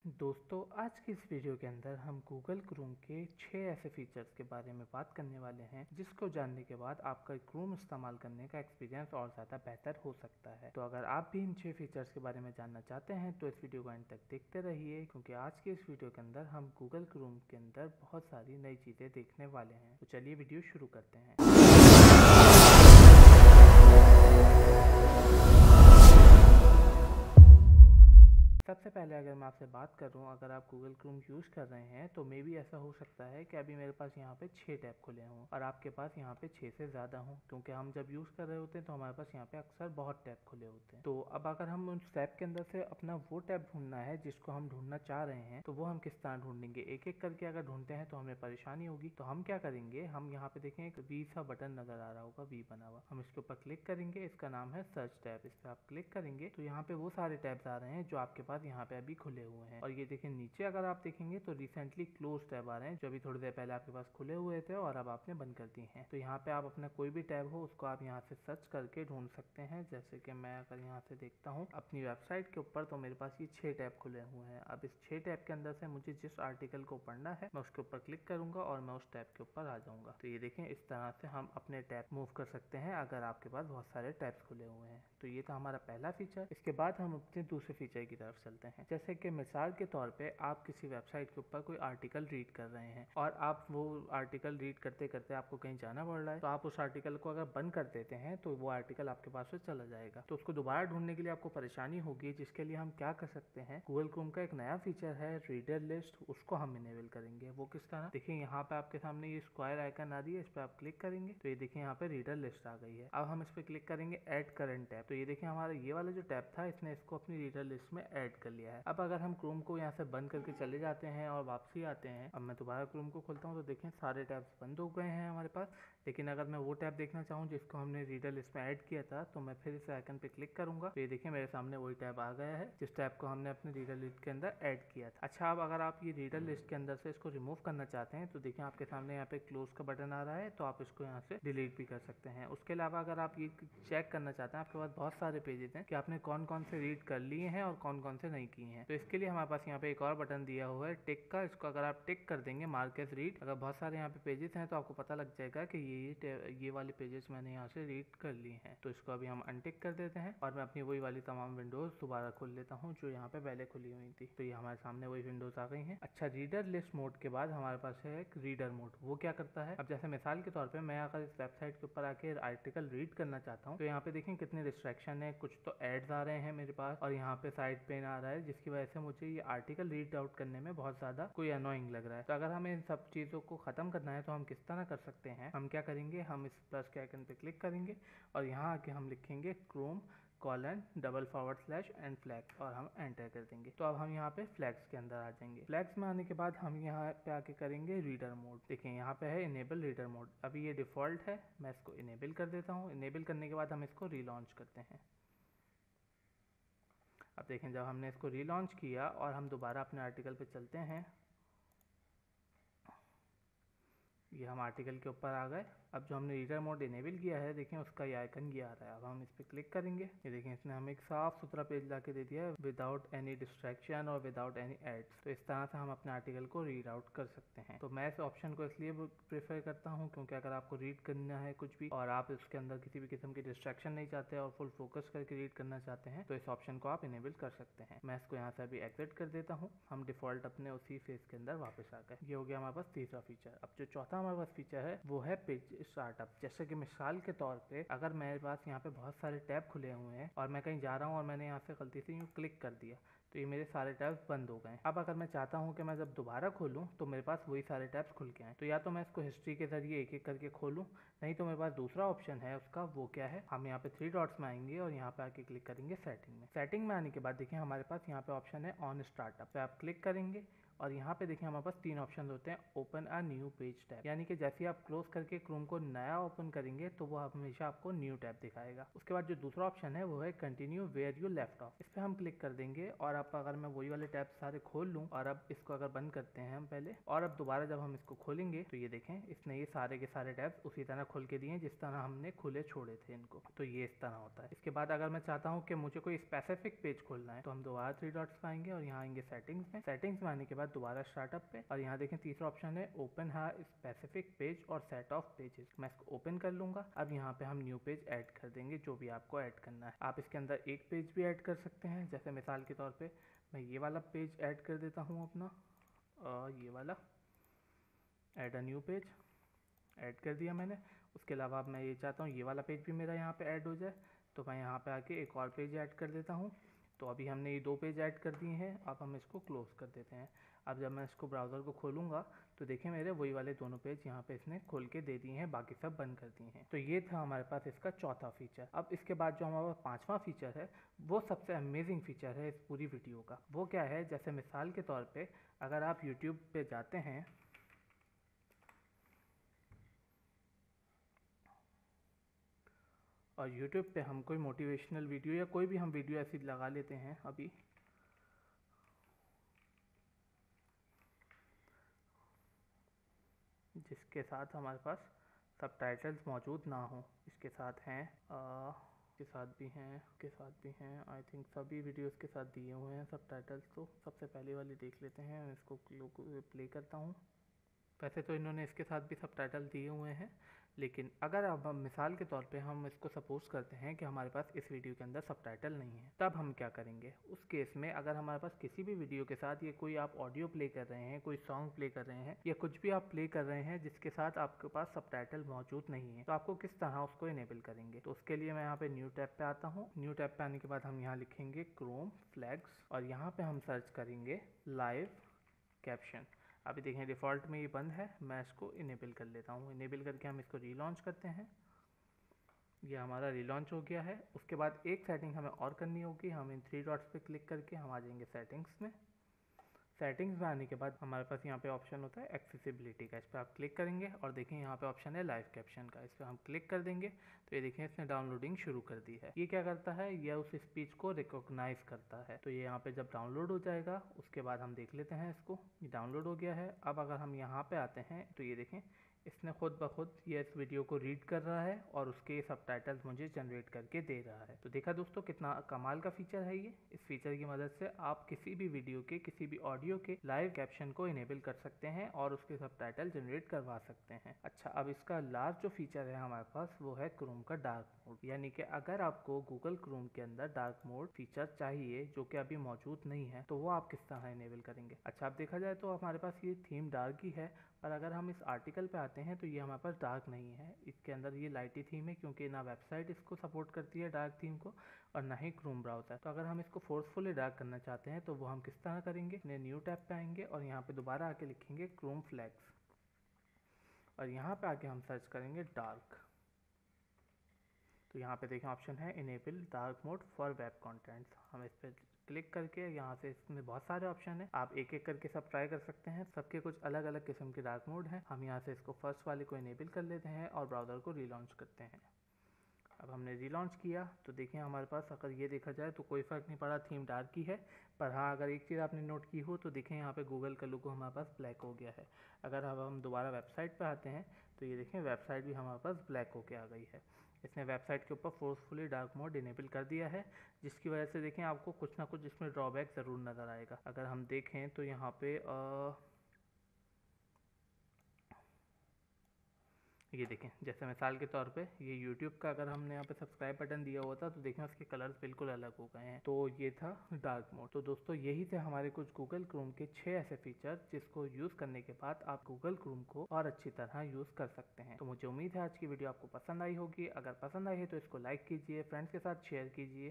दोस्तों, आज की इस वीडियो के अंदर हम गूगल क्रोम के 6 ऐसे फीचर्स के बारे में बात करने वाले हैं जिसको जानने के बाद आपका क्रोम इस्तेमाल करने का एक्सपीरियंस और ज़्यादा बेहतर हो सकता है। तो अगर आप भी इन 6 फीचर्स के बारे में जानना चाहते हैं तो इस वीडियो को एंड तक देखते रहिए, क्योंकि आज की इस वीडियो के अंदर हम गूगल क्रोम के अंदर बहुत सारी नई चीज़ें देखने वाले हैं। तो चलिए वीडियो शुरू करते हैं। सबसे पहले अगर मैं आपसे बात करूं, अगर आप गूगल क्रोम यूज़ कर रहे हैं तो मे भी ऐसा हो सकता है कि अभी मेरे पास यहाँ पे 6 टैब खुले हों और आपके पास यहाँ पे 6 से ज़्यादा हों, क्योंकि हम जब यूज़ कर रहे होते हैं तो हमारे पास यहाँ पे अक्सर बहुत टैब खुले होते हैं। तो अब अगर हम उस टैब के अंदर से अपना वो टैब ढूंढना है जिसको हम ढूंढना चाह रहे हैं, तो वो हम किस तरह ढूंढेंगे? एक एक करके अगर ढूंढते हैं तो हमें परेशानी होगी। तो हम क्या करेंगे, हम यहाँ पे देखें एक वी सा बटन नजर आ रहा होगा, वी बना हुआ, हम इसके ऊपर क्लिक करेंगे। इसका नाम है सर्च टैब। इस पर आप क्लिक करेंगे तो यहाँ पे वो सारे टैब्स आ रहे हैं जो आपके पास यहाँ पे अभी खुले हुए हैं। और ये देखिए नीचे अगर आप देखेंगे तो रिसेंटली क्लोज टैब आ रहे हैं जो अभी थोड़ी देर पहले आपके पास खुले हुए थे और अब आपने बंद कर दिए हैं। तो यहाँ पे आप अपना कोई भी टैब हो उसको आप यहाँ से सर्च करके ढूंढ सकते हैं। जैसे कि मैं अगर यहाँ से देखता हूँ अपनी वेबसाइट के ऊपर, तो मेरे पास ये 6 टैब खुले हुए हैं। अब इस 6 टैब के अंदर से मुझे जिस आर्टिकल को पढ़ना है मैं उसके ऊपर क्लिक करूंगा और मैं उस टैब के ऊपर आ जाऊंगा। तो ये देखें, इस तरह से हम अपने टैब मूव कर सकते हैं अगर आपके पास बहुत सारे टैब्स खुले हुए हैं। तो ये था हमारा पहला फीचर। इसके बाद हम अपने दूसरे फीचर की तरफ चलते हैं। जैसे कि मिसाल के तौर पे आप किसी वेबसाइट के ऊपर कोई आर्टिकल रीड कर रहे हैं और आप वो आर्टिकल रीड करते करते आपको कहीं जाना पड़ रहा है, तो आप उस आर्टिकल को अगर बंद कर देते हैं तो वो आर्टिकल आपके पास से चला जाएगा। तो उसको दोबारा ढूंढने के लिए आपको परेशानी होगी, जिसके लिए हम क्या कर सकते हैं, गूगल क्रोम का एक नया फीचर है रीडर लिस्ट, उसको हम इनेबल करेंगे। वो किस तरह? देखिए यहाँ पे आपके सामने ये स्क्वायर आइकन आ रही है, इस पर आप क्लिक करेंगे तो ये देखिए यहाँ पे रीडर लिस्ट आ गई है। अब हम इस पर क्लिक करेंगे ऐड करंट टैब। तो ये देखिए हमारा ये वाला जो टैब था इसने इसको अपनी रीडर लिस्ट में ऐड कर लिया है। अब अगर हम क्रोम को यहाँ से बंद करके चले जाते हैं और वापसी आते हैं, अब मैं दोबारा क्रोम को खोलता हूँ तो देखें सारे टैब्स बंद हो गए हैं हमारे पास। लेकिन अगर मैं वो टैब देखना चाहूँ जिसको हमने रीडर लिस्ट में ऐड किया था, तो मैं फिर इस आइकन पे क्लिक करूंगा तो ये देखिए मेरे सामने वही टैब आ गया है जिस टैब को हमने अपने रीडर लिस्ट के अंदर ऐड किया था। अच्छा, अब अगर आप ये रीडर लिस्ट के अंदर से इसको रिमूव करना चाहते हैं तो देखिए आपके सामने यहाँ पे क्लोज का बटन आ रहा है, तो आप इसको यहाँ से डिलीट भी कर सकते हैं। उसके अलावा अगर आप ये चेक करना चाहते हैं, आपके पास बहुत सारे पेजेस हैं कि आपने कौन कौन से रीड कर लिए हैं और कौन कौन से नहीं किए हैं, तो इसके लिए हमारे पास यहाँ पे एक और बटन दिया हुआ है टिक का। इसको अगर आप टिक कर देंगे, मार्क एज रीड, अगर बहुत सारे यहाँ पे पेजेस हैं तो आपको पता लग जाएगा कि ये वाले पेजेस मैंने यहाँ से रीड कर लिए हैं। तो इसको अभी हम अनटिक कर देते हैं और मैं अपनी वही वाली तमाम विंडोज दोबारा खोल लेता हूँ जो यहाँ पे पहले खुली हुई थी। तो ये हमारे सामने वही विंडोज आ गई हैं। अच्छा, रीडर लिस्ट मोड के बाद हमारे पास है एक रीडर मोड। वो क्या करता है? अब जैसे मिसाल के तौर पर मैं अगर इस वेबसाइट के ऊपर आके आर्टिकल रीड करना चाहता हूँ तो यहाँ पे देखें कितने डिस्ट्रैक्शन है। कुछ तो एड्स आ रहे हैं मेरे पास और यहाँ पे साइड पेन आ रहा है, जिसकी वजह से मुझे ये आर्टिकल रीड आउट करने में बहुत ज्यादा कोई अनोइंग लग रहा है। तो अगर हमें इन सब चीजों को खत्म करना है तो हम किस तरह कर सकते हैं? हम क्या करेंगे, हम इस प्लस के आइकन पे क्लिक करेंगे और यहाँ आके हम लिखेंगे क्रोम :// एंड फ्लैग और हम एंटर कर देंगे। तो अब हम यहाँ पे फ्लैग्स के अंदर आ जाएंगे। फ्लैग्स में आने के बाद हम यहाँ पे आके करेंगे रीडर मोड। देखिए यहाँ पे है इनेबल रीडर मोड। अभी ये डिफॉल्ट है, मैं इसको इनेबल कर देता हूँ। इनेबल करने के बाद हम इसको रीलॉन्च करते हैं। अब देखें जब हमने इसको रीलॉन्च किया और हम दोबारा अपने आर्टिकल पे चलते हैं, ये हम आर्टिकल के ऊपर आ गए। अब जो हमने रीडर मोड इनेबल किया है, देखें उसका ये आइकन ये आ रहा है। अब हम इस पर क्लिक करेंगे, ये देखें इसने हमें एक साफ सुथरा पेज ला के दे दिया है विदाउट एनी डिस्ट्रैक्शन और विदाउट एनी एड्स। तो इस तरह से हम अपने आर्टिकल को रीड आउट कर सकते हैं। तो मैं इस ऑप्शन को इसलिए प्रेफर करता हूँ क्योंकि अगर आपको रीड करना है कुछ भी और आप उसके अंदर किसी भी किस्म की डिस्ट्रैक्शन नहीं चाहते और फुल फोकस करके रीड करना चाहते हैं, तो इस ऑप्शन को आप इनेबल कर सकते हैं। मैं इसको यहाँ से अभी एग्जिट कर देता हूँ। हम डिफॉल्ट अपने उसी फेस के अंदर वापस आ गए। ये हो गया हमारे पास तीसरा फीचर। अब जो चौथा हमारे पास फीचर है वो है पेज स्टार्टअप। जैसे कि मिसाल के तौर पे अगर मेरे पास यहाँ पे बहुत सारे टैब खुले हुए हैं और मैं कहीं जा रहा हूँ और मैंने यहाँ से गलती से यूँ क्लिक कर दिया तो ये मेरे सारे टैब्स बंद हो गए। अब अगर मैं चाहता हूँ कि मैं जब दोबारा खोलूँ तो मेरे पास वही सारे टैब्स खुल के आए, तो या तो मैं इसको हिस्ट्री के जरिए एक एक करके खोलूँ, नहीं तो मेरे पास दूसरा ऑप्शन है उसका। वो क्या है? हम यहाँ पे 3 डॉट्स में आएंगे और यहाँ पे आके क्लिक करेंगे सेटिंग में। सेटिंग में आने के बाद देखिए हमारे पास यहाँ पे ऑप्शन है ऑन स्टार्टअप पे आप क्लिक करेंगे और यहाँ पे देखिए हमारे पास 3 ऑप्शन होते हैं, open a new page tab, यानी कि जैसे आप क्लोज करके क्रोम को नया ओपन करेंगे तो वो हमेशा आपको न्यू टैब दिखाएगा। उसके बाद जो दूसरा ऑप्शन है वो है continue where you left off, इस पर हम क्लिक कर देंगे और अब अगर मैं वही वाले टैब सारे खोल लूँ और अब इसको अगर बंद करते हैं हम पहले, और अब दोबारा जब हम इसको खोलेंगे तो ये देखें इसने ये सारे के सारे टैब्स उसी तरह खोल के दिए जिस तरह हमने खुले छोड़े थे इनको। तो ये इस तरह होता है। इसके बाद अगर मैं चाहता हूँ कि मुझे कोई स्पेसिफिक पेज खोलना है तो हम दोबारा 3 डॉट्स पे आएंगे और यहाँ आएंगे सेटिंग्स में। सेटिंग्स में आने के बाद दोबारा स्टार्टअप पे, और यहाँ देखें तीसरा ऑप्शन है ओपन हा स्पेसिफिक पेज और सेट ऑफ पेजेस। मैं इसको ओपन कर लूंगा। अब यहाँ पे हम न्यू पेज ऐड कर देंगे जो भी आपको ऐड करना है। आप इसके अंदर एक पेज भी ऐड कर सकते हैं, जैसे मिसाल के तौर पे मैं ये वाला पेज ऐड कर देता हूँ अपना, ये वाला add a new page add कर दिया मैंने। उसके अलावा अब मैं ये चाहता हूँ ये वाला पेज भी मेरा यहाँ पे ऐड हो जाए, तो मैं यहाँ पे आके एक और पेज ऐड कर देता हूँ। तो अभी हमने ये 2 पेज ऐड कर दिए हैं। अब हम इसको क्लोज कर देते हैं। अब जब मैं इसको ब्राउज़र को खोलूँगा तो देखिए मेरे वही वाले दोनों पेज यहाँ पे इसने खोल के दे दिए हैं, बाकी सब बंद कर दिए हैं। तो ये था हमारे पास इसका चौथा फीचर। अब इसके बाद जो हमारा 5वां फीचर है वो सबसे अमेजिंग फीचर है इस पूरी वीडियो का। वो क्या है, जैसे मिसाल के तौर पर अगर आप यूट्यूब पे जाते हैं और YouTube पे हम कोई मोटिवेशनल वीडियो या कोई भी हम वीडियो ऐसी लगा लेते हैं अभी, जिसके साथ हमारे पास सबटाइटल्स मौजूद ना हो। इसके साथ हैं के साथ भी हैं, के साथ भी हैं, आई थिंक सभी वीडियोस के साथ दिए हुए हैं सबटाइटल्स। तो सबसे पहले वाली देख लेते हैं, मैं इसको प्ले करता हूँ। वैसे तो इन्होंने इसके साथ भी सबटाइटल दिए हुए हैं, लेकिन अगर अब हम मिसाल के तौर पे हम इसको सपोज करते हैं कि हमारे पास इस वीडियो के अंदर सबटाइटल नहीं है, तब हम क्या करेंगे। उस केस में अगर हमारे पास किसी भी वीडियो के साथ ये कोई आप ऑडियो प्ले कर रहे हैं, कोई सॉन्ग प्ले कर रहे हैं या कुछ भी आप प्ले कर रहे हैं जिसके साथ आपके पास सबटाइटल मौजूद नहीं है, तो आपको किस तरह उसको इनेबल करेंगे। तो उसके लिए मैं यहाँ पे न्यू टैब पे आता हूँ। न्यू टैब पे आने के बाद हम यहाँ लिखेंगे क्रोम फ्लैग्स और यहाँ पे हम सर्च करेंगे लाइव कैप्शन। अभी देखें डिफ़ॉल्ट में ये बंद है, मैं इसको इनेबल कर लेता हूँ। इनेबल करके हम इसको रीलॉन्च करते हैं। ये हमारा रीलॉन्च हो गया है। उसके बाद एक सेटिंग हमें और करनी होगी। हम इन 3 डॉट्स पे क्लिक करके हम आ जाएंगे सेटिंग्स में। सेटिंग्स में आने के बाद हमारे पास यहाँ पे ऑप्शन होता है एक्सेसिबिलिटी का, इस पर आप क्लिक करेंगे और देखें यहाँ पे ऑप्शन है लाइव कैप्शन का, इस पर हम क्लिक कर देंगे तो ये देखें इसने डाउनलोडिंग शुरू कर दी है। ये क्या करता है, यह उस स्पीच को रिकॉग्नाइज करता है। तो ये यहाँ पे जब डाउनलोड हो जाएगा उसके बाद हम देख लेते हैं इसको, ये डाउनलोड हो गया है। अब अगर हम यहाँ पे आते हैं तो ये देखें इसने खुद ब खुद ये इस वीडियो को रीड कर रहा है और उसके सबटाइटल्स मुझे जनरेट करके दे रहा है। तो देखा दोस्तों कितना कमाल का फीचर है ये। इस फीचर की मदद से आप किसी भी वीडियो के किसी भी ऑडियो के लाइव कैप्शन को इनेबल कर सकते हैं और उसके सबटाइटल जनरेट करवा सकते हैं। अच्छा, अब इसका लास्ट जो फीचर है हमारे पास वो है क्रोम का डार्क मोड, यानी कि अगर आपको गूगल क्रोम के अंदर डार्क मोड फीचर चाहिए जो कि अभी मौजूद नहीं है तो वो आप किस तरह इनेबल करेंगे। अच्छा, अब देखा जाए तो हमारे पास ये थीम डार्क ही है, और अगर हम इस आर्टिकल पे आते हैं तो ये हमारे पास डार्क नहीं है। इसके अंदर ये लाइटी थीम है क्योंकि ना वेबसाइट इसको सपोर्ट करती है डार्क थीम को और ना ही क्रोम ब्राउज़र। तो अगर हम इसको फोर्सफुली डार्क करना चाहते हैं तो वो हम किस तरह करेंगे, न्यू टैब पे आएंगे और यहाँ पे दोबारा आके लिखेंगे क्रोम फ्लैग्स और यहाँ पे आके हम सर्च करेंगे डार्क। तो यहाँ पे देखें ऑप्शन है enable dark mode for web contents. हम इस पर क्लिक करके यहाँ से इसमें बहुत सारे ऑप्शन है, आप एक एक करके सब ट्राई कर सकते हैं। सबके कुछ अलग अलग किस्म के डार्क मोड हैं। हम यहाँ से इसको फर्स्ट वाले को इनेबल कर लेते हैं और ब्राउज़र को रीलॉन्च करते हैं। अब हमने रीलॉन्च किया तो देखिए हमारे पास अगर ये देखा जाए तो कोई फ़र्क नहीं पड़ा, थीम डार्क ही है। पर हाँ, अगर एक चीज़ आपने नोट की हो तो देखें यहाँ पे गूगल का लोगो हमारे पास ब्लैक हो गया है। अगर अब हम दोबारा वेबसाइट पे आते हैं तो ये देखें वेबसाइट भी हमारे पास ब्लैक होके आ गई है। इसने वेबसाइट के ऊपर फोर्सफुली डार्क मोड इनेबल कर दिया है, जिसकी वजह से देखें आपको कुछ ना कुछ इसमें ड्रॉबैक ज़रूर नज़र आएगा। अगर हम देखें तो यहाँ पे ये देखें जैसे मिसाल के तौर पे ये YouTube का अगर हमने यहाँ पे सब्सक्राइब बटन दिया हुआ था तो देखें उसके कलर्स बिल्कुल अलग हो गए हैं। तो ये था डार्क मोड। तो दोस्तों यही थे हमारे कुछ गूगल क्रोम के 6 ऐसे फीचर जिसको यूज़ करने के बाद आप गूगल क्रोम को और अच्छी तरह यूज़ कर सकते हैं। तो मुझे उम्मीद है आज की वीडियो आपको पसंद आई होगी। अगर पसंद आई है तो इसको लाइक कीजिए, फ्रेंड्स के साथ शेयर कीजिए।